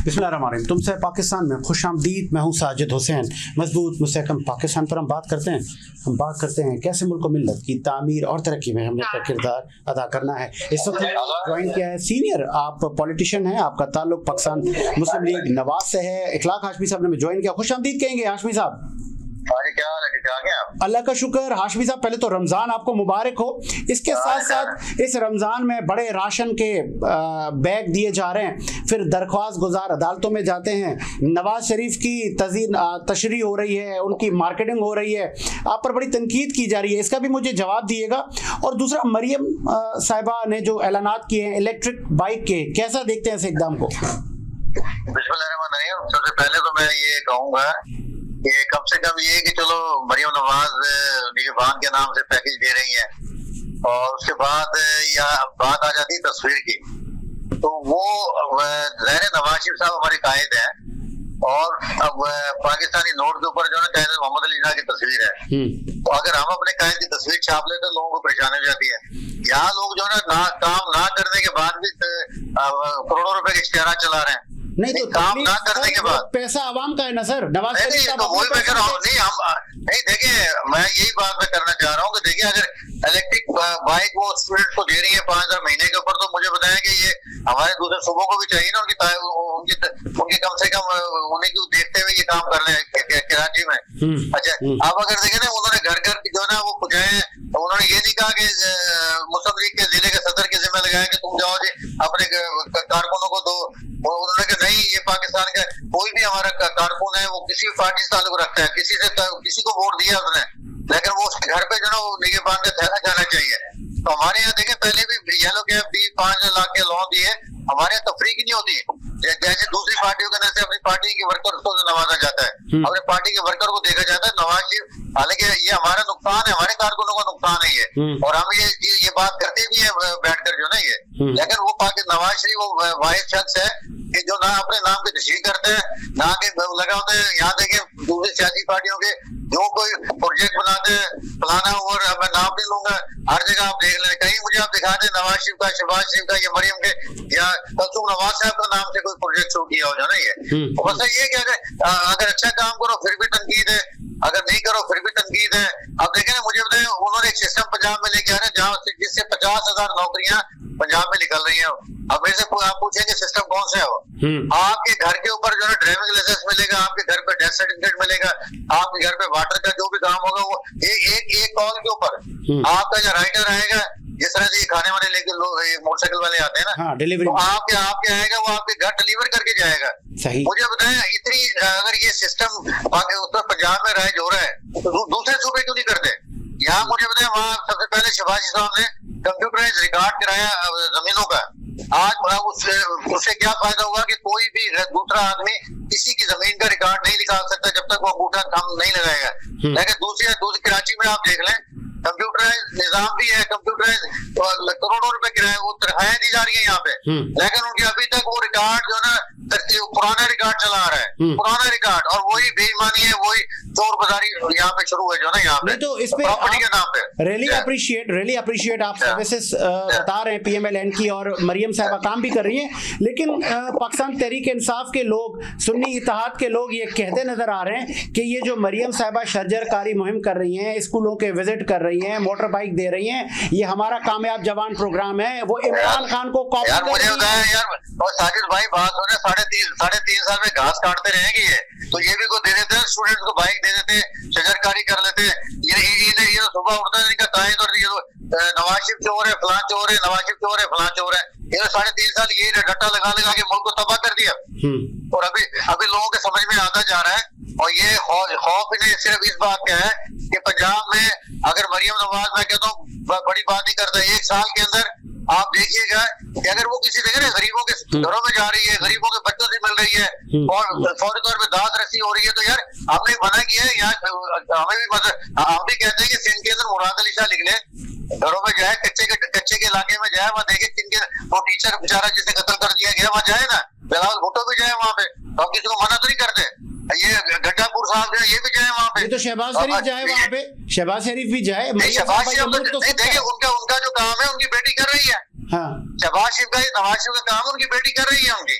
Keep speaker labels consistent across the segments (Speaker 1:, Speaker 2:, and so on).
Speaker 1: बिस्मिल्लाहिर्रहमानिर्रहीम। तुमसे पाकिस्तान में खुशामदीद। मैं हूँ साजिद हुसैन। मजबूत मुस्तहकम पाकिस्तान पर हम बात करते हैं। हम बात करते हैं कैसे मुल्क व मिल्लत की तामीर और तरक्की में हमने अपना किरदार अदा करना है। इस वक्त ज्वाइन किया है सीनियर, आप पॉलिटिशियन हैं, आपका ताल्लुक पाकिस्तान मुस्लिम लीग नवाज से है। इखलाक हाशमी साहब ने ज्वाइन किया। खुशामदीद कहेंगे हाशमी साहब।
Speaker 2: क्या हाल है, ठीक ठाक हैं आप?
Speaker 1: अल्लाह का शुक्र। हाशमी साहब, पहले तो रमज़ान आपको मुबारक हो। इसके साथ साथ इस रमज़ान में बड़े राशन के बैग दिए जा रहे हैं, फिर दरख्वास्त गुजार अदालतों में जाते हैं। नवाज शरीफ की तशरीह हो रही है, उनकी मार्केटिंग हो रही है, आप पर बड़ी तनकीद की जा रही है। इसका भी मुझे जवाब दिएगा। और दूसरा, मरियम साहिबा ने जो ऐलानात किए हैं इलेक्ट्रिक बाइक के, कैसा देखते हैं इस इक़दाम को?
Speaker 2: बिस्मिल्लाहिर्रहमानिर्रहीम। सबसे पहले तो मैं ये कहूँगा कि कम से कम ये कि चलो मरियम नवाज निगहबान के नाम से पैकेज दे रही हैं, और उसके बाद या बात आ जाती है तस्वीर की, तो वो ज़ाहिर नवाज शरीफ साहब हमारे कायद हैं, और अब पाकिस्तानी नोट के ऊपर जो है कायद मोहम्मद अली जिन्ना की तस्वीर है। तो अगर हम अपने कायद की तस्वीर छाप लेते तो लोगों को परेशानी हो जाती है। यहाँ लोग जो है ना काम ना करने के बाद भी करोड़ों रुपए के इश्तिहार चला रहे हैं।
Speaker 1: नहीं तो
Speaker 2: काम ना करने के बाद
Speaker 1: पैसा आवाम का है ना सर। नवाज शरीफ
Speaker 2: तो वही मैं कह रहा हूँ। नहीं देखिए, मैं यही बात मैं करना चाह रहा हूँ कि देखिए, अगर इलेक्ट्रिक बाइक वो स्टूडेंट को दे रही है 5000 महीने के ऊपर, तो मुझे बताया कि ये हमारे दूसरे सूबों को भी चाहिए ना, उनकी कम से कम उन्हें क्यों देखते हुए ये काम कर रहे हैं कराची में। अच्छा, अब अगर देखें ना, उन्होंने घर घर जो है ना वो पुजाए, उन्होंने ये नहीं कहा कि मुस्लिम लीग के जिले के सदर के जिम्मे लगाया कि तुम जाओ जी अपने कारकुनों को दो। उन्होंने कहा नहीं, ये पाकिस्तान का कोई भी हमारा कारकुन है वो किसी भी पार्टी से ताल्लुक रखता है, किसी को वोट दिया उसने, लेकिन वो उसके घर पे जो ना वो निगहबान का थैला जाना चाहिए। तो हमारे यहाँ देखें, पहले भी येलो कैब 5 लाख के लोन दिए, हमारे यहाँ तफरीक नहीं होती। जैसे दूसरी पार्टियों के अंदर से अपनी पार्टी के वर्कर को नवाजा जाता है, अपने पार्टी के वर्कर को देखा जाता है नवाज शरीफ। हालांकि ये हमारा नुकसान है, हमारे कारकुनों का नुकसान है ये, और हम ये बात करते भी है बैठकर जो ना ये, लेकिन वो नवाज शरीफ वो वाहिद शख्स है कि जो ना अपने नाम की तशरीह करते हैं, ना के लगा होते हैं। यहाँ देखें दूसरी सियासी पार्टियों के जो कोई प्रोजेक्ट बनाते हैं फलाना, और मैं नाम नहीं लूंगा, हर जगह आप देख लें, कहीं मुझे आप दिखा दें नवाज शरीफ का, शहबाज शरीफ का, या मरियम के, या कलसूम नवाज साहब का नाम से कोई प्रोजेक्ट शुरू किया हो जाना ये। तो बस ये कि अगर अच्छा काम करो फिर भी तनकीद है, अगर नहीं करो फिर भी तनकीद है। अब देखें ना, मुझे बताएं, उन्होंने एक सिस्टम पंजाब में लेके आ रहे हैं जहाँ जिससे 50,000 नौकरियां पंजाब में निकल रही हैं। अब मेरे से आप पूछेंगे सिस्टम कौन सा है वो? आपके घर के ऊपर जो है ड्राइविंग लाइसेंस मिलेगा, आपके घर पे डेथ सर्टिफिकेट मिलेगा, आपके घर पे वाटर का जो भी काम होगा वो एक कॉल के ऊपर आपका जो राइटर आएगा, जिस तरह से खाने वाले लेके लोग मोटरसाइकिल वाले आते हैं ना, डिलीवरी, तो आपके आएगा, वो आपके घर डिलीवर करके जाएगा। सही। मुझे बताएं, इतनी अगर ये सिस्टम उत्तर पंजाब में राइज हो रहा है तो दूसरे सूबे क्यों नहीं करते? यहाँ मुझे बताएं, वहाँ सबसे पहले शहबाज साहब ने कंप्यूटराइज रिकॉर्ड कराया जमीनों का। आज उससे क्या फायदा हुआ कि कोई भी दूसरा आदमी किसी की जमीन का रिकॉर्ड नहीं निकाल सकता जब तक वो अंगूठा थंब नहीं लगाएगा। लेकिन दूसरी कराची में आप देख लें, कंप्यूटराइज निजाम भी है, कंप्यूटराइज करोड़ों रुपए किराए वो तनख्वाहें दी जा रही है यहाँ पे, लेकिन उनके अभी तक वो रिकॉर्ड जो है पुराना रिकॉर्ड चला आ रहा है, पुराना रिकॉर्ड, और वही बेईमानी है, वही चोर बाजारी यहाँ पे शुरू है जो ना यहाँ पे।
Speaker 1: तो इस पे प्रॉपर्टी के नाम पे रियली अप्रिशिएट आप सर्विसेज बता रहे हैं PMLN की, और मरियम साहिबा काम भी कर रही हैं, लेकिन पाकिस्तान तहरीक इंसाफ के लोग, सुन्नी इत्तेहाद के लोग ये कहते नजर आ रहे हैं कि ये जो मरियम साहिबा शजरकारी मुहिम कर रही हैं, स्कूलों के विजिट कर रही हैं, मोटर बाइक दे रही हैं, ये हमारा कामयाब जवान प्रोग्राम है, वो इमरान खान को कॉपी कर रही है।
Speaker 2: यार साजिद भाई, बात हो रही है, साढ़े तीन साल में घास काटते रहेंगे ये, तो ये भी को दे देते हैं, स्टूडेंट्स को बाइक दे देते हैं, शजरकारी कर लेते हैं। ये सुबह उठता है इनका तायद, और ये नवाज शरीफ चोर है, फलां चोर है, नवाज शरीफ चोर है, फलां चोर है। ये 3.5 साल ये डट्टा लगा के मुल्क को तबाह कर दिया, और अभी लोगों के समझ में आता जा रहा है। और ये खौफ इन्हें सिर्फ इस बात का है कि पंजाब में अगर मरियम नवाज, मैं कहता हूँ बड़ी बात नहीं करता, 1 साल के अंदर आप देखिएगा कि अगर वो किसी जगह गरीबों के घरों में जा रही है, गरीबों के बच्चों से मिल रही है, और फौरी तौर पर दाद रसी हो रही है, तो यार हमने मना किया है। यहाँ हमें भी हम भी कहते हैं कि सिंध के अंदर मुराद अली शाह निकले, घरों में जाए, कच्चे के इलाके में जाए, वहाँ देखे किनके वो टीचर बेचारा जिसे कत्ल कर दिया गया, वहाँ जाए ना, बिलावल भुट्टो भी जाए वहाँ पे, तो हम किसी को मना तो नहीं करते। ये गड्ढापुर साहब जो है ये भी जाए वहाँ पे,
Speaker 1: तो शहबाज शरीफ जाए वहाँ पे, शहबाज शरीफ भी जाए।
Speaker 2: शहबाज शरीफ देखिए, उनका जो काम है उनकी बेटी कर रही है,
Speaker 1: हाँ।
Speaker 2: शहबाज शरीफ का नवाज शरीफ का काम उनकी बेटी कर रही है उनकी,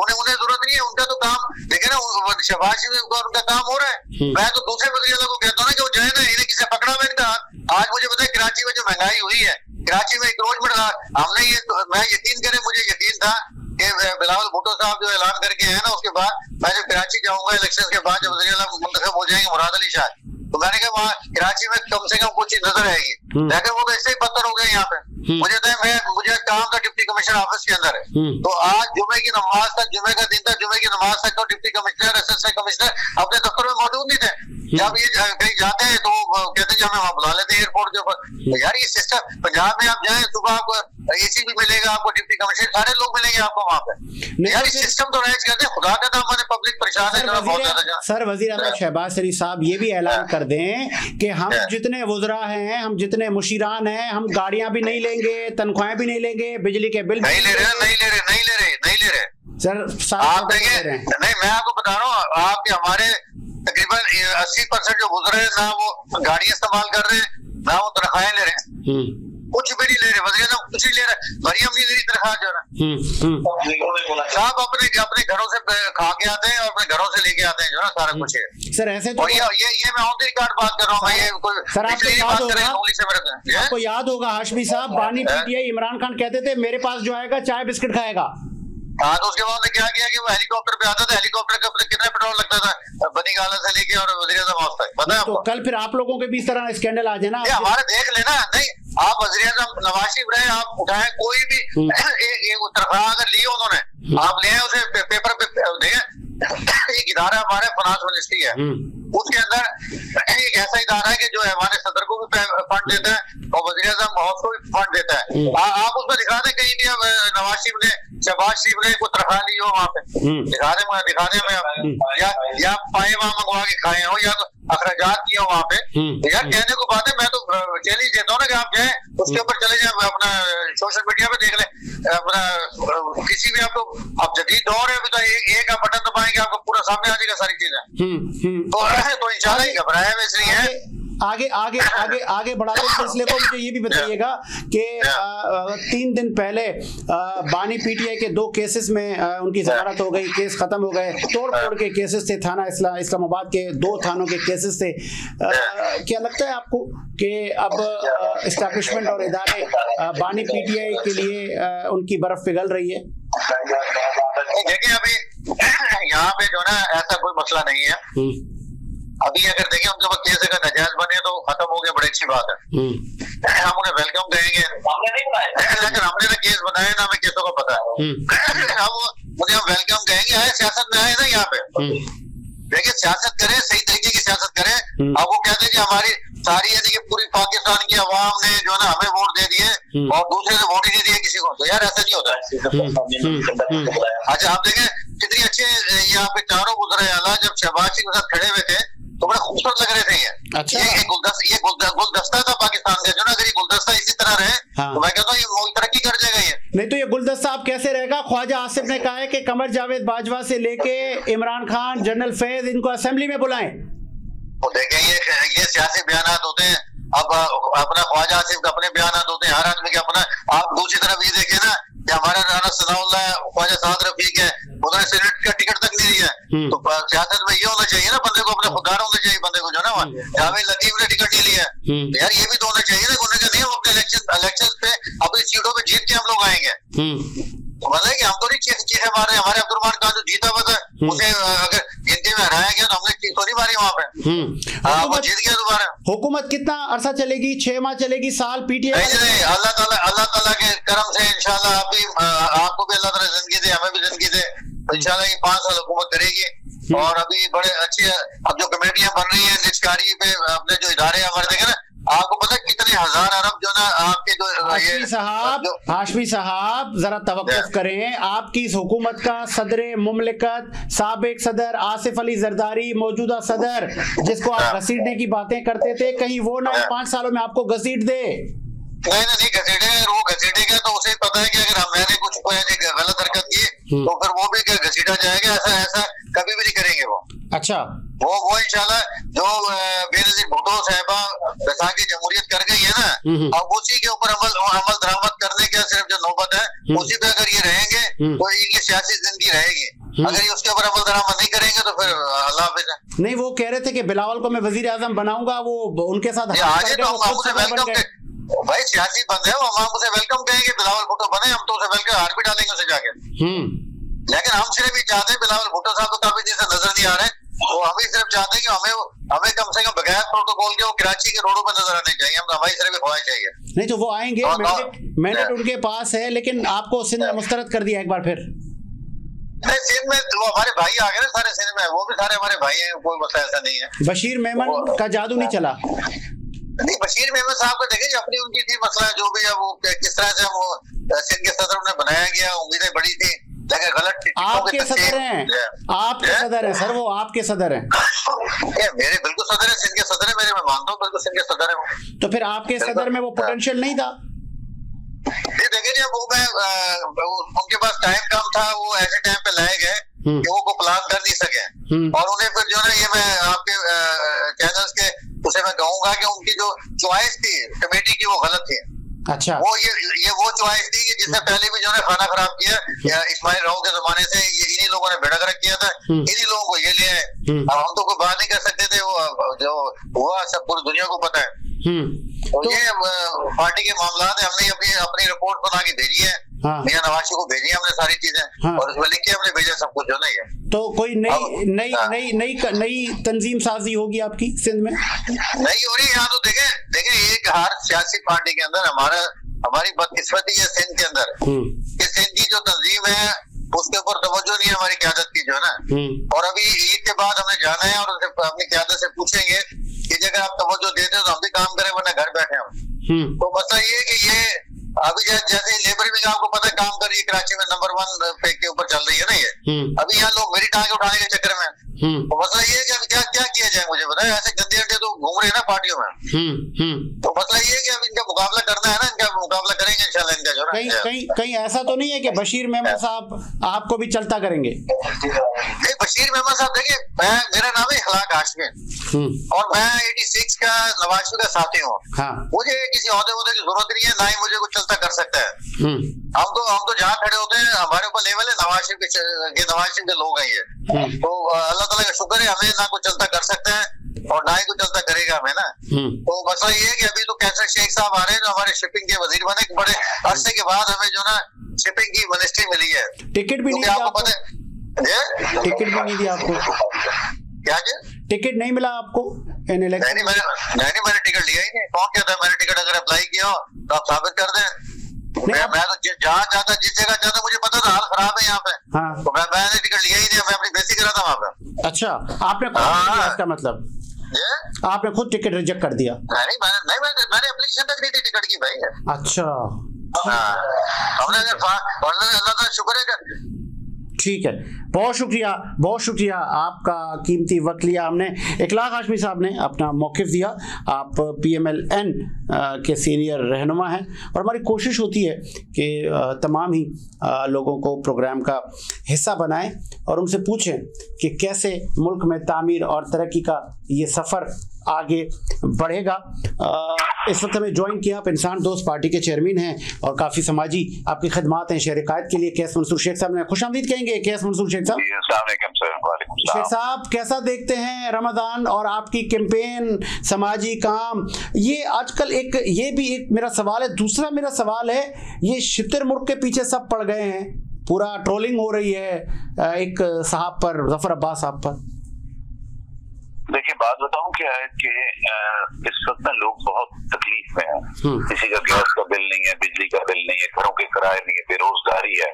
Speaker 2: उन्हें जरूरत नहीं है, उनका तो काम देखे ना, शहबाज शरीफ का उनका काम हो रहा है। मैं तो दूसरे वज़ीर को कहता हूँ ना कि वो जाए ना, इन्हें किसी पकड़ा हुआ इनका। आज मुझे पता है कराची में जो महंगाई हुई है, कराची में इंक्रोचमेंट हमने ये तो, मैं यकीन करें, मुझे यकीन था कि बिलावल भुट्टो साहब जो ऐलान करके है ना, उसके बाद मैं जब कराची जाऊंगा इलेक्शन के बाद, जब वज़ीर मुंतखब हो जाएंगे मुराद अली शाह, तो मैंने कहा वहाँ कराची में कम से कम कुछ नजर आएगी, लेकिन वो वैसे ही बदतर हो गए यहाँ पे। मुझे काम था डिप्टी कमिश्नर ऑफिस के अंदर है, तो आज जुमे की नमाज तक, जुमे का दिन था, जुमे की नमाज तक तो डिप्टी कमिश्नर असिस्टेंट कमिश्नर अपने दफ्तर में मौजूद नहीं थे। जब ये कहीं जाते हैं तो कहते हैं हमें वहाँ बुला लेते हैं एयरपोर्ट के ऊपर। तो यार ये सिस्टम, पंजाब में आप जाए सुबह आपको एसी भी मिलेगा, आपको डिप्टी कमिश्नर, सारे लोग मिलेंगे आपको वहाँ पे। यार ये सिस्टम तो राइज करते हैं, खुदा का नाम, मैंने पब्लिक परेशान है बहुत ज्यादा।
Speaker 1: सर वजीर अहमद शहबाज शरीफ साहब ये भी ऐलान कर दें कि हम जितने वुज़रा हैं, हम जितने मुशीरान हैं, हम गाड़ियां भी नहीं लेंगे, तनख्वाहें भी नहीं लेंगे, बिजली के बिल
Speaker 2: नहीं ले रहे
Speaker 1: सर।
Speaker 2: आप देंगे नहीं, मैं आपको बता रहा हूँ, आपके हमारे तकरीबन 80% जो गुजरे हैं ना वो गाड़ियां इस्तेमाल कर रहे हैं, ना वो तनख्वाहें ले रहे हैं, कुछ भी नहीं ले रहे, वज़ीर आज़म कुछ नहीं ले रहे, मरियम नहीं ले रही तनख्वाह जो है साहब, अपने घरों से खा के आते हैं और अपने घरों से लेके आते हैं जो ना सारा कुछ है
Speaker 1: सर। ऐसे तो
Speaker 2: ये मैं ऑन द रिकॉर्ड बात कर रहा हूँ, मैं ये कोई
Speaker 1: सर आपको
Speaker 2: बात
Speaker 1: याद होगा हाशमी साहब, बानी पीटीआई इमरान खान कहते थे मेरे पास जो आएगा चाय बिस्किट खाएगा।
Speaker 2: हाँ, तो उसके बाद क्या किया कि वो हेलीकॉप्टर पे आता था, हेलीकॉप्टर का कितना पेट्रोल लगता था बनी गाला से लेके और वज़ीर आज़म हाउस तक, पता है आपको?
Speaker 1: तो कल फिर आप लोगों के भी इस तरह स्कैंडल आ जाए ना,
Speaker 2: हमारे देख लेना। नहीं, आप वज़ीर आज़म नवाज शरीफ रहे, आप उठाए कोई भी तनख्वाह अगर ली उन्होंने, आप ले उसे पेपर पे दें। एक इदारा हमारे फाइनेंस मिनिस्ट्री है, उसके अंदर एक ऐसा इदारा है कि जो हमारे सदर को भी फंड देता है और वज़ीर आज़म हाउस को भी फंड देता है। आप उसमें दिखा दें कहीं भी नवाज शरीफ ने, शहबाज शरीफ ने कोई तनख्वाह ली हो वहाँ पे, दिखा दें या पाए वहाँ मंगवा के खाए हो, या तो अखराजात किया वहाँ पे। यार कहने को बात है, मैं तो चैलेंज देता हूँ ना कि आप जाए उसके ऊपर चले जाए, अपना सोशल मीडिया पे देख लें, अपना किसी भी आपको, अब जदीद दौर है, तो एक आप बटन दबाएंगे आपको पूरा सामने आ जाएगा सारी चीजें। तो इंशाल्लाह ही घबराया वैसे ही है।
Speaker 1: आगे आगे आगे आगे बढ़ाते सिलसिले को मुझे ये भी बताइएगा कि 3 दिन पहले बानी पीटीआई के 2 केसेस में उनकी जमानत हो गई, केस खत्म हो गए, तोड़ के केसेस थे, थाना इस्लामाबाद के 2 थानों के केसेस थे। क्या लगता है आपको कि अब एस्टैब्लिशमेंट और इदारे बानी पीटीआई के लिए उनकी बर्फ पिघल रही है?
Speaker 2: देखिए अभी यहाँ पे जो ना ऐसा कोई मसला नहीं है। अभी अगर देखें उनके पास केस अगर नाजायज बने तो खत्म हो गया, बड़ी अच्छी बात है, हम उन्हें वेलकम कहेंगे। लेकिन हमने ना केस बनाए ना, हमें केसों का पता है, मुझे हम वेलकम कहेंगे। आए सियासत में आए ना यहाँ पे, देखिए सियासत करें, सही तरीके की सियासत करें। अब वो कहते हैं कि हमारी सारी यानी कि पूरी पाकिस्तान की आवाम ने जो ना हमें वोट दे दिए और दूसरे ने वोट ही नहीं दिए किसी को, तो यार ऐसा नहीं होता। अच्छा आप देखें कितनी अच्छे यहाँ पे चारों गुजरे आला जब शहबाज के साथ खड़े हुए थे तो बड़ा खूबसूरत लग रहे थे ये।
Speaker 1: अच्छा।
Speaker 2: ये गुलदस्ता था पाकिस्तान का, जो ना अगर ये गुलदस्ता इसी तरह रहे तो मैं कहता हूँ ये तरक्की कर जाएगा। ये
Speaker 1: नहीं तो ये गुलदस्ता आप कैसे रहेगा? ख्वाजा आसिफ ने कहा है कि कमर जावेद बाजवा से लेके इमरान खान, जनरल फैज, इनको असेंबली में बुलाएं।
Speaker 2: तो देखें ये सियासी बयानात होते हैं। अब अपना ख्वाजा आसिफ के अपने बयानात होते हैं, हर आदमी के अपना। आप दूसरी तरफ ये देखें ना कि हमारा राना सनाउल्लाह ख्वाजा साद रफीक है, उन्होंने सेनेट का टिकट तक नहीं दिया। तो सियासत में ये होना चाहिए ना, बंदे को अपने खुददार होना चाहिए, बंदे को जो ना जावेद लतीफ ने टिकट नहीं लिया। तो यार ये भी तो होना चाहिए ना, उन्होंने कहा नहीं हम अपने इलेक्शन पे अपनी सीटों पे जीत के हम लोग आएंगे। मतलब कि हम तो नहीं चीजें मारे, हमारे अब्दुर्रहमान खान जो जीता हुआ था उसे अगर गिनती में हराया गया तो हमने चीज तो नहीं मारी वहाँ पे। वो जीत गया दोबारा।
Speaker 1: हुकूमत कितना अरसा चलेगी? 6 माह चलेगी, साल? पीटीआई
Speaker 2: नहीं, अल्लाह ताला के करम से इंशाल्लाह आपको भी अल्लाह ताला जिंदगी दे, हमें भी जिंदगी दे, इंशाल्लाह ये 5 साल हुकूमत करेगी। और अभी बड़े अच्छे अब जो कमेटियां बन रही है निष्कारी पे, अपने जो इदारे हमारे देखे ना, आपको पता है कितने हजार अरब जो ना आपके जो
Speaker 1: हाशमी साहब जरा तवक्कुफ करें। आपकी इस हुकूमत का सदर मुमलिकत, साबिक सदर आसिफ अली जरदारी, मौजूदा सदर जिसको आप घसीटने की बातें करते थे, कहीं वो ना 5 सालों में आपको घसीट दे?
Speaker 2: नहीं घसीटे, वो घसीटेगा तो उसे पता है कि अगर मैंने कुछ गलत हरकत की तो फिर वो भी घसीटा जाएगा। ऐसा कभी भी नहीं करेंगे वो।
Speaker 1: अच्छा,
Speaker 2: वो इंशाल्लाह जो बेनजीर भुट्टो साहिबा की जमहूरियत कर गई है ना, अब उसी के ऊपर अमल दरामद करने के सिर्फ जो उसी पे अगर ये रहेंगे तो इनकी सियासी जिंदगी रहेगी। अगर ये उसके ऊपर अमल दरामद नहीं करेंगे तो फिर अल्लाह हाफिज़।
Speaker 1: नहीं, वो कह रहे थे कि बिलावल को मैं वजीर आजम बनाऊंगा, वो उनके साथ
Speaker 2: भाई सियासी बंद है, हम उसे वेलकम कहेंगे, बिलावल भुट्टो बने, हम तो उसे वेलकम हार भी डालेंगे उसे जाके। लेकिन हम सिर्फ भी चाहते हैं, बिलावल भुट्टो साहब तो काफी दिन से नजर नहीं आ रहे, वो हम ही सिर्फ चाहते हैं कि हमें कम से कम बगैर प्रोटोकॉल के वो कराची के रोडों पर नजर आने चाहिए, हम हमारी सिर्फ ख्वाहिश चाहिए।
Speaker 1: नहीं तो वो आएंगे, मैंडेट उनके पास है, लेकिन आपको सिंध में मुस्तरद कर दिया एक बार फिर।
Speaker 2: नहीं, सिंध में वो हमारे भाई आ गए ना सारे सिंध में, वो भी सारे हमारे भाई हैं, कोई मसला ऐसा नहीं है।
Speaker 1: बशीर मेमन का जादू नहीं चला?
Speaker 2: नहीं, बशीर मेमन साहब को देखिए अपनी उनकी थी मसला, जो भी है वो किस तरह से वो सिंध के सदर उन्हें बनाया गया, उम्मीदें बड़ी थी लेकिन गलत।
Speaker 1: आपके सदर हैं, आपके सदर हैं सर, वो आपके सदर हैं।
Speaker 2: मेरे बिल्कुल सदर है, सिंध के सदर है मेरे, मैं मानता हूँ बिल्कुल सिंध के सदर है।
Speaker 1: तो फिर आपके सदर में वो पोटेंशियल नहीं था?
Speaker 2: देखिए वो मैं उनके पास टाइम कम था, वो ऐसे टाइम पे लाए गए कि वो प्लान कर नहीं सके, और उन्हें फिर जो है ये मैं आपके चैनल्स के उसे मैं कहूंगा कि उनकी जो चॉइस थी कमेटी की वो गलत थी।
Speaker 1: अच्छा,
Speaker 2: वो ये वो चॉइस थी कि जिसने पहले भी जो है खाना खराब किया, इस्माइल राव के जमाने से इन्हीं लोगों ने बेड़ा गर्क किया था, इन्हीं लोगों को ये लिया है। अब हम तो कोई बात नहीं कर सकते थे, वो जो हुआ सब पूरी दुनिया को पता है। तो ये पार्टी के मामला है, हमने अपनी रिपोर्ट बना के भेजी है, मियां नवाज को भेजी हमने सारी चीजें, और उसमें लिख के हमने भेजा सब कुछ जो नहीं है।
Speaker 1: तो कोई नई तंजीम साजी होगी आपकी सिंध में?
Speaker 2: नहीं हो रही यहाँ तो देखे एक हर सियासी पार्टी के अंदर हमारी बदकिस्मती है सिंध के अंदर कि सिंध की जो तंजीम है उसके ऊपर तवज्जो नहीं है हमारी क़यादत की जो है ना। और अभी ईद के बाद हमने जाना है और अपनी क़यादत से पूछेंगे कि अगर आप तवज्जो देते हो तो हम भी काम करें, वरना घर बैठे हम। तो मसला ये है कि ये अभी जैसे लेबर विंग आपको पता है काम कर रही है कराची में, नंबर 1 पे के ऊपर चल रही है ना ये। अभी यहाँ लोग मेरी टांगे उठाने के चक्कर में, तो मसला ये है कि अभी क्या किया जाए, मुझे बताया ऐसे गंदे अंडे तो घूम रहे हैं ना पार्टियों में। तो मसला ये है कि अब इनका मुकाबला करना है ना, इनका मुकाबला करेंगे इंशाल्लाह इनका जो है।
Speaker 1: कहीं ऐसा तो नहीं है कि बशीर मेमन साहब आपको भी चलता करेंगे?
Speaker 2: नहीं, बशीर मेमन साहब देखिए, मेरा नाम है इखलाक हाशमी और मैं 86 का नवाज शरीफ का साथी हूँ। मुझे किसी ओहदे की जरूरत नहीं है, ना ही मुझे कुछ चलता कर सकता है। हम तो जहाँ खड़े होते हैं हमारे ऊपर लेवल है नवाज शरीफ के लोग हैं ये। तो अल्लाह ताला का शुक्र है, हमें ना कुछ चलता कर सकते हैं और ना ही कुछ चलता करेगा हमें ना। तो मसला ये है कि अभी तो कैसर शेख साहब आ रहे हैं जो हमारे शिपिंग के वजीर बने, बड़े अरसे के बाद हमें जो ना शिपिंग की मिनिस्ट्री मिली है।
Speaker 1: टिकट भी नहीं आपको पता है? टिकट भी नहीं दिया आपको?
Speaker 2: क्या
Speaker 1: टिकट नहीं मिला आपको?
Speaker 2: नहीं, मैंने टिकट लिया ही नहीं। कौन कहता है मैंने टिकट अगर अप्लाई किया तो आप साबित कर दें। मैं तो जहाँ जाता जिस जगह जाता मुझे पता था हाल खराब है यहाँ पे, तो मैंने टिकट लिया ही नहीं, मैं अपनी बेइज्जती करा था वहाँ पे। अच्छा, आपने
Speaker 1: इसका मतलब आपने खुद टिकट रिजेक्ट कर दिया?
Speaker 2: नहीं, मैंने एप्लीकेशन तक नहीं दी टिकट की भाई।
Speaker 1: अच्छा,
Speaker 2: हमने अल्लाह का शुक्र है।
Speaker 1: ठीक है, बहुत शुक्रिया आपका कीमती वक्त लिया हमने। इखलाक हाशमी साहब ने अपना मौक़िफ़ दिया। आप PMLN के सीनियर रहनुमा हैं और हमारी कोशिश होती है कि तमाम ही लोगों को प्रोग्राम का हिस्सा बनाएं और उनसे पूछें कि कैसे मुल्क में तामीर और तरक्की का ये सफ़र आगे बढ़ेगा। इस वक्त हमें ज्वाइन किया आप इंसान दोस्त पार्टी के चेयरमैन हैं और काफ़ी समाजी आपकी खिदमात हैं शहर कायद के लिए। कैस मंसूर शेख साहब ने खुशामदीद कहेंगे। कैस मंसूर शेख साहब, शेख साहब कैसा देखते हैं रमज़ान और आपकी कैंपेन, समाजी काम? ये आजकल ये भी एक मेरा सवाल है। दूसरा मेरा सवाल है, ये शितर मुल्क के पीछे सब पड़ गए हैं, पूरा ट्रोलिंग हो रही है एक साहब पर, जफर अब्बास साहब पर।
Speaker 3: देखिए बात बताऊं क्या है कि इस वक्त में लोग बहुत तकलीफ में हैं। किसी का गैस का बिल नहीं है, बिजली का बिल नहीं है, घरों के किराए नहीं है, बेरोजगारी है।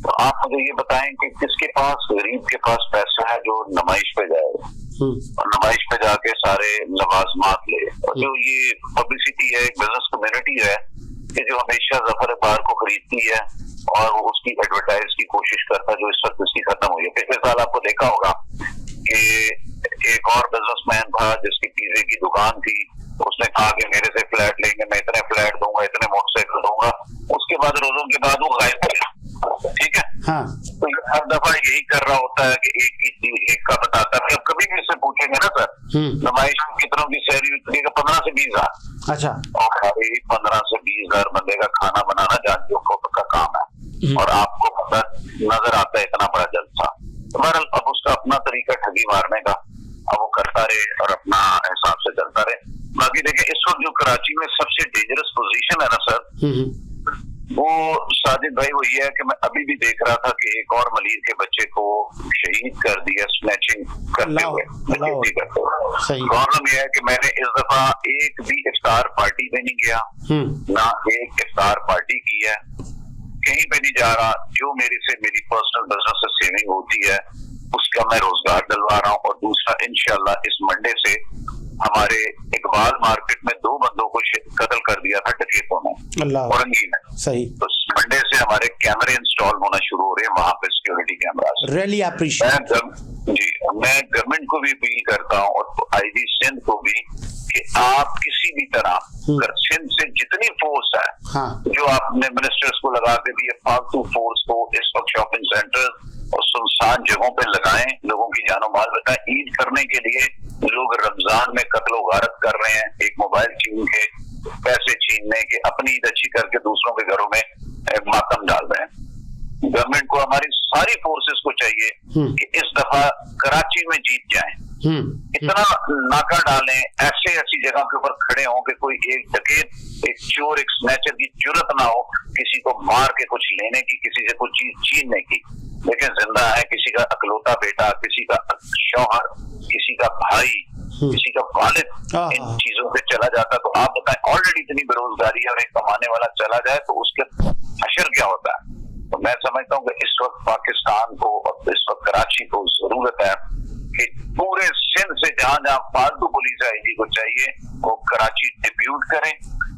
Speaker 3: तो आप मुझे ये बताएं कि किसके पास, गरीब के पास पैसा है जो नमाइश पे जाए और नमाइश पे जाके सारे लवाजमात ले। और जो ये पब्लिसिटी है, एक बिजनेस कम्युनिटी है कि जो हमेशा जफर अब्बास को खरीदती है और उसकी एडवर्टाइज की कोशिश करता है, जो इस वक्त इसकी खत्म हुई है। पिछले साल आपको देखा होगा कि एक और बिजनेसमैन था जिसकी पिज़्ज़े की दुकान थी, उसने कहा कि मेरे से फ्लैट लेंगे, मैं इतने फ्लैट दूंगा, इतने मोटरसाइकिल दूंगा। उसके बाद रोजों के बाद वो गायब हो गया। ठीक है, तो हर दफा यही कर रहा होता है कि एक का बताता है। अब कभी भी इससे पूछेंगे ना सर नमाइश कितनों की सैलरी उतनी का 15 से 20 हजार।
Speaker 1: अच्छा,
Speaker 3: और 15 से 20 हजार बंदे का खाना बनाना जानते हो का काम है। और आपको पता नजर आता है इतना बड़ा जलसा। तो बहरहाल अब उसका अपना तरीका ठगी मारने का, अब वो करता रहे और अपना हिसाब से चलता रहे। बाकी देखिए इस वक्त जो कराची में सबसे डेंजरस पोजीशन है ना सर, वो साजिद भाई वो ये है कि मैं अभी भी देख रहा था कि एक और मलीर के बच्चे को शहीद कर दिया स्नैचिंग करते हुए। प्रॉब्लम यह है कि मैंने इस दफा एक भी इफ्तार पार्टी पे नहीं गया, ना एक इफ्तार पार्टी की है, कहीं पे नहीं जा रहा। जो मेरी पर्सनल बिजनेस से सेविंग होती है उसका मैं रोजगार दिलवा रहा हूँ। और दूसरा इंशाल्लाह इस मंडे से हमारे इकबाल मार्केट में 2 बंदों को कत्ल कर दिया था डकैतों ने औरंगी में। सही। तो मंडे से हमारे कैमरे इंस्टॉल होना शुरू हो रहे हैं वहां पे, सिक्योरिटी कैमरास।
Speaker 1: Really appreciate.
Speaker 3: मैं गवर्नमेंट को भी अपील करता हूँ और आईजी सिंध को भी कि आप किसी भी तरह सिंध से जितनी फोर्स है, जो आपने मिनिस्टर्स को लगा के दिए, फालतू फोर्स को इस वक्त शॉपिंग सेंटर और सुनसान जगहों पे लगाएं, लोगों की जानो माल बचाएं। ईद करने के लिए लोग रमजान में कत्लो गारत कर रहे हैं, एक मोबाइल छीन के, पैसे छीनने के, अपनी ईद अच्छी करके दूसरों के घरों में मातम डाल रहे हैं। गवर्नमेंट को हमारी सारी फोर्सेस को चाहिए कि इस दफा कराची में जीत जाएं, इतना नाका डालें, ऐसी जगह के ऊपर खड़े हों कि कोई एक डकैत, एक चोर, एक स्नैचर की जुर्रत ना हो किसी को मार के कुछ लेने की, किसी से कुछ चीज छीनने की। लेकिन जिंदा है किसी का अकलौता बेटा, किसी का शौहर, किसी का भाई, किसी का वालिद इन चीजों पे चला जाता। तो आप बताएं, ऑलरेडी इतनी बेरोजगारी है और एक कमाने वाला चला जाए तो उसके हशर क्या होता है। तो मैं समझता हूँ कि इस वक्त पाकिस्तान को और इस वक्त कराची को जरूरत है कि पूरे सिंध से जहां जहां फालतू पुलिस आईजी को चाहिए वो कराची डिप्यूट करें,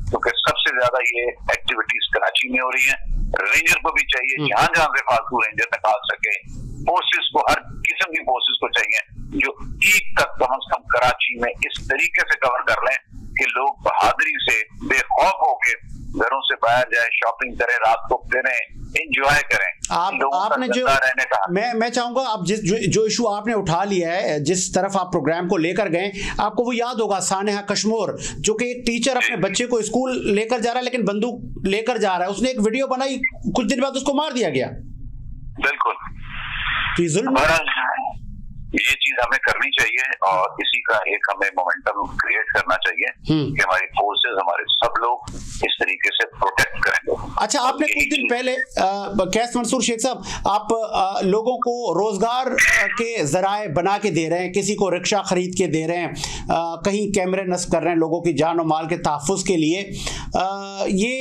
Speaker 3: क्योंकि सबसे ज्यादा ये एक्टिविटीज कराची में हो रही है। रेंजर को भी चाहिए जहां जहां से फालतू रेंजर निकाल सके। फोर्सेस को, हर किस्म की फोर्सेस को चाहिए जो ईद तक कम से कम कराची में इस तरीके से कवर कर लें कि लोग बहादुरी से बेखौफ होके घरों से बाहर जाए, शॉपिंग करें, रात को फिरें, एंजॉय करें।
Speaker 1: आपने जो मैं चाहूंगा आप जो इशू आपने उठा लिया है, जिस तरफ आप प्रोग्राम को लेकर गए, आपको वो याद होगा सानेहा कश्मोर, जो कि एक टीचर अपने बच्चे को स्कूल लेकर जा रहा है लेकिन बंदूक लेकर जा रहा है, उसने एक वीडियो बनाई, कुछ दिन बाद उसको मार दिया गया।
Speaker 3: बिल्कुल,
Speaker 1: तो
Speaker 3: ये चीज हमें करनी चाहिए और इसी का एक हमें मोमेंटम क्रिएट करना चाहिए कि हमारी फोर्सेस, हमारे सब लोग इस तरीके से प्रोटेक्ट करेंगे।
Speaker 1: अच्छा, आपने कुछ दिन पहले कैस मंसूर शेख साहब, आप लोगों को रोजगार के जराए बना के दे रहे हैं, किसी को रिक्शा खरीद के दे रहे हैं, कहीं कैमरे नस्ब कर रहे हैं लोगों की जान और माल के तहफ़्फ़ुज़ के लिए। ये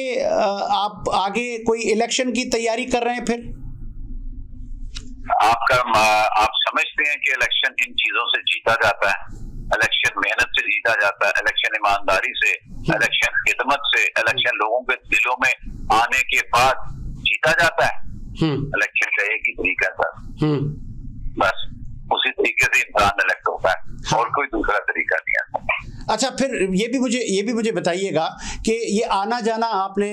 Speaker 1: आप आगे कोई इलेक्शन की तैयारी कर रहे हैं फिर?
Speaker 3: आप समझते हैं कि इलेक्शन इन चीजों से जीता जाता है? इलेक्शन मेहनत से जीता जाता है, इलेक्शन ईमानदारी से, इलेक्शन खिदमत से, इलेक्शन लोगों के दिलों में आने के बाद जीता जाता है। इलेक्शन का एक ही तरीका था, बस उसी तरीके से इंसान इलेक्ट होता है और कोई दूसरा तरीका नहीं आता।
Speaker 1: अच्छा, फिर ये भी मुझे बताइएगा कि ये आना जाना आपने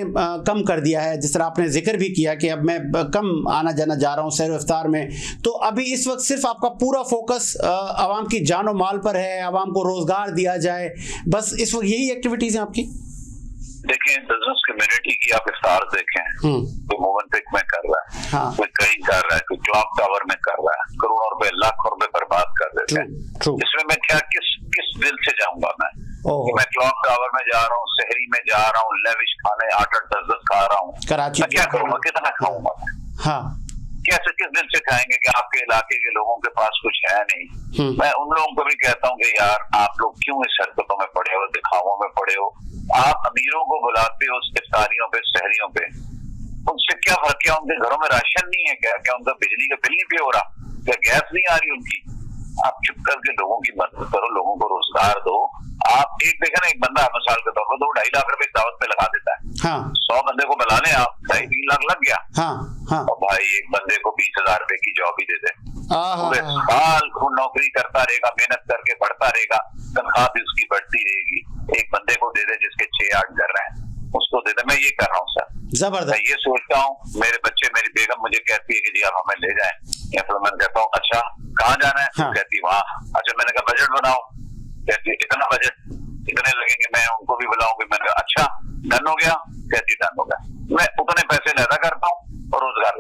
Speaker 1: कम कर दिया है, जिस तरह आपने जिक्र भी किया कि अब मैं कम आना जाना जा रहा हूँ सैर इफ्तार में, तो अभी इस वक्त सिर्फ आपका पूरा फोकस आवाम की जान और माल पर है, आवाम को रोजगार दिया जाए, बस इस वक्त यही एक्टिविटीज हैं आपकी?
Speaker 3: देखें, बिजनेस कम्युनिटी की आप इफ्तार देखें, कोई मोवनपिक में कर रहा है, कोई कहीं कर रहा है, कोई क्लॉक टावर में कर रहा है, करोड़ों रुपए, लाखों रुपए बर्बाद कर देते हैं। इसमें मैं क्या किस दिल से जाऊंगा? मैं क्लॉक टावर में जा रहा हूँ, शहरी में जा रहा हूँ, लेविश खाने 8-10 खा रहा हूँ, मैं क्या करूँगा? कितना खाऊंगा? कैसे, किस दिल से खाएंगे कि आपके इलाके के लोगों के पास कुछ है नहीं? मैं उन लोगों को भी कहता हूँ कि यार आप लोग क्यों इस हरकतों में पड़े हो, दिखावों में पड़े हो? आप अमीरों को बुलाते हो इफ्तारियों पे, शहरियों पे, उनसे क्या फर्क है? उनके घरों में राशन नहीं है क्या? क्या उनका बिजली का बिल नहीं पे हो रहा? क्या गैस नहीं आ रही उनकी? आप चुप करके लोगों की मदद करो, लोगों को रोजगार दो। आप एक देखें ना, एक बंदा मिसाल के तौर पर 2-2.5 लाख रुपए दावत पे लगा देता है, 100 बंदे को मिला लें आप, 2.5-3 लाख लग गया। और भाई एक बंदे को 20,000 रुपए की जॉब ही दे दे, पूरे साल नौकरी करता रहेगा, मेहनत करके बढ़ता रहेगा, तनख्वाह भी उसकी बढ़ती रहेगी। एक बंदे को दे दे जिसके 6-8 घर हैं, उसको दे दे। मैं ये कर रहा हूँ सर,
Speaker 1: जबरदस्त।
Speaker 3: मैं ये सोचता हूँ, मेरे बच्चे, मेरी बेगम मुझे कहती है कि जी आप हमें ले जाएं, या फिर मैं कहता हूँ अच्छा कहाँ जाना है? कहती वहाँ। अच्छा, मैंने कहा बजट बनाओ, कहती इतना बजट, इतने लगेंगे, मैं उनको भी बुलाऊंगी। मैंने कहा अच्छा डन हो गया? कहती डन हो गया। मैं उतने पैसे लैदा करता हूँ और रोजगार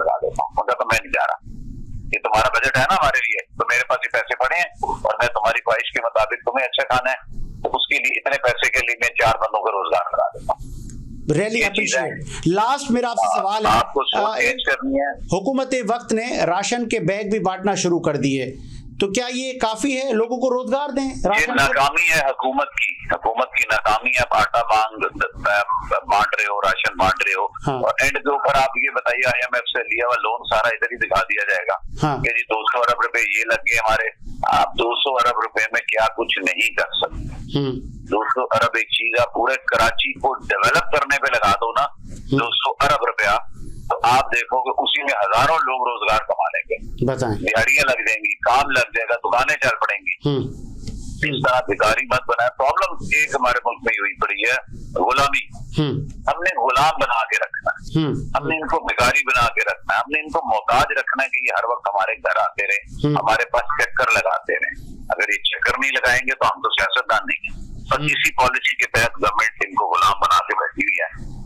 Speaker 3: है ना हमारे लिए, तो मेरे पास ये पैसे पड़े हैं और मैं तुम्हारी ख्वाहिश के मुताबिक तुम्हें अच्छा खाना है, तो उसके लिए इतने पैसे के लिए मैं 4 बंदों का रोजगार लगा देता हूँ।
Speaker 1: Really appreciate. लास्ट मेरा आपसे सवाल है,
Speaker 3: आपको चेंज करनी है।
Speaker 1: हुकूमत वक्त ने राशन के बैग भी बांटना शुरू कर दिए, तो क्या ये काफी है? लोगों को रोजगार दें।
Speaker 3: ये नाकामी है हुकूमत की नाकामी है। आप आटा बांट रहे हो, राशन बांट रहे हो,
Speaker 1: हाँ।
Speaker 3: और एंड के ऊपर आप ये बताइए IMF से लिया हुआ लोन सारा इधर ही दिखा दिया जाएगा,
Speaker 1: हाँ।
Speaker 3: कि जी 200 अरब रुपए ये लग गए हमारे। आप 200 अरब रुपए में क्या कुछ नहीं कर सकते। 200 अरब एक चीज आप पूरे कराची को डेवलप करने पे लगा दो ना, 200 अरब रुपया, तो आप देखोगे उसी में हजारों लोग रोजगार कमा लेंगे, दिहाड़ियां लग जाएंगी, काम लग जाएगा, दुकानें चल पड़ेंगी। इस तरह भिखारी मत बनाए। प्रॉब्लम एक हमारे मुल्क में हुई पड़ी है, गुलामी। हमने गुलाम बना के रखना है, हमने इनको भिखारी बना के रखना है, हमने इनको मोहताज रखना है कि ये हर वक्त हमारे घर आते रहे, हमारे पास चक्कर लगाते रहे। अगर ये चक्कर नहीं लगाएंगे तो हम तो सियासतदान नहीं है। और इसी पॉलिसी के तहत गवर्नमेंट इनको गुलाम बना के बैठी हुई है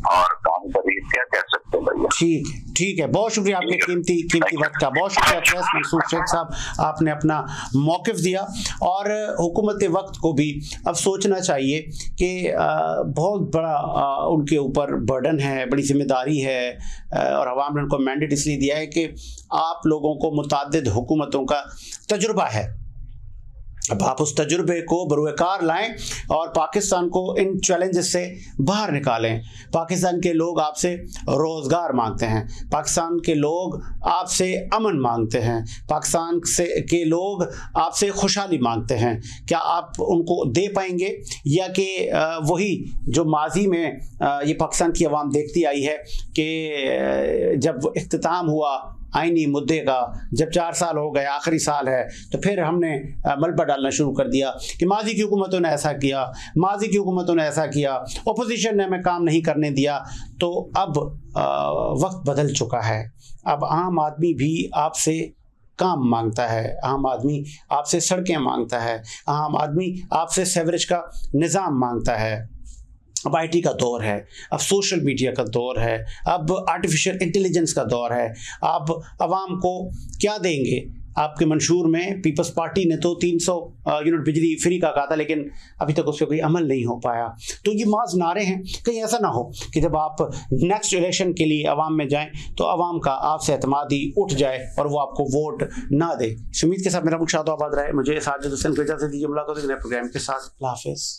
Speaker 3: और काम करिए, क्या कह सकते हैं भैया।
Speaker 1: ठीक है, बहुत शुक्रिया आपके कीमती वक्त का। बहुत शुक्रिया फैज मंसूर शेख साहब, आपने अपना मौक़िफ़ दिया। और हुकूमत वक्त को भी अब सोचना चाहिए कि बहुत बड़ा उनके ऊपर बर्डन है, बड़ी जिम्मेदारी है, और अवाम ने उनको मैंडेट इसलिए दिया है कि आप लोगों को मुतअद्दिद हुकूमतों का तजुर्बा है। अब आप उस तजुर्बे को बरूकार लाएं और पाकिस्तान को इन चैलेंजेस से बाहर निकालें। पाकिस्तान के लोग आपसे रोज़गार मांगते हैं, पाकिस्तान के लोग आपसे अमन मांगते हैं, पाकिस्तान के लोग आपसे खुशहाली मांगते हैं। क्या आप उनको दे पाएंगे, या कि वही जो माजी में ये पाकिस्तान की अवाम देखती आई है कि जब इख्तिताम हुआ आईनी मुद्दे का, जब 4 साल हो गए, आखिरी साल है, तो फिर हमने मलबा डालना शुरू कर दिया कि माजी की हुकूमतों ने ऐसा किया, माजी की हुकूमतों ने ऐसा किया, अपोजिशन ने हमें काम नहीं करने दिया। तो अब वक्त बदल चुका है। अब आम आदमी भी आपसे काम मांगता है, आम आदमी आपसे सड़कें मांगता है, आम आदमी आपसे सेवरेज का निज़ाम मांगता है। अब IT का दौर है, अब सोशल मीडिया का दौर है, अब आर्टिफिशियल इंटेलिजेंस का दौर है। आप अवाम को क्या देंगे? आपके मंशूर में पीपल्स पार्टी ने तो 300 यूनिट बिजली फ्री का कहा था, लेकिन अभी तक उस पर कोई अमल नहीं हो पाया। तो ये माज नारे हैं, कहीं ऐसा ना हो कि जब आप नेक्स्ट इलेक्शन के लिए अवाम में जाएं तो अवाम का आपसे एतमादी उठ जाए और वो आपको वोट ना दे। उम्मीद के साथ मेरा मुख्य आबाद रहे। मुझे साजिद हुसैन को इजाज़त दीजिए। मुलाकात होगी नए प्रोग्राम के साथ। अल्लाह हाफ़िज़।